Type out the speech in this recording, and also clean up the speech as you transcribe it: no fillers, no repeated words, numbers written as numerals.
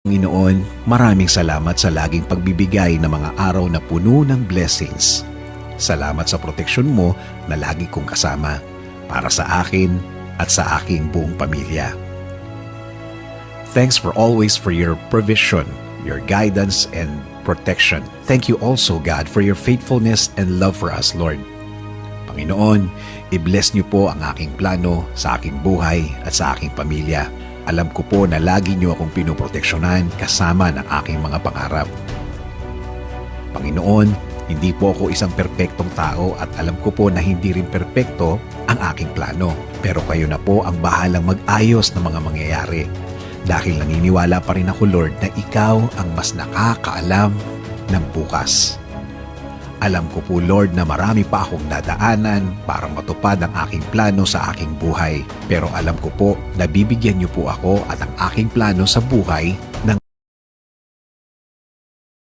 Panginoon, maraming salamat sa laging pagbibigay ng mga araw na puno ng blessings. Salamat sa proteksyon mo na lagi kong kasama para sa akin at sa aking buong pamilya. Thanks for your provision, your guidance and protection. Thank you also, God, for your faithfulness and love for us, Lord. Panginoon, i-bless niyo po ang aking plano sa aking buhay at sa aking pamilya. Alam ko po na lagi niyo akong pinoproteksyonan kasama ng aking mga pangarap. Panginoon, hindi po ako isang perpektong tao at alam ko po na hindi rin perpekto ang aking plano. Pero kayo na po ang bahalang mag-ayos ng mga mangyayari. Dahil naniniwala pa rin ako, Lord, na ikaw ang mas nakakaalam ng bukas. Alam ko po, Lord, na marami pa akong dadaanan para matupad ang aking plano sa aking buhay. Pero alam ko po na bibigyan niyo po ako at ang aking plano sa buhay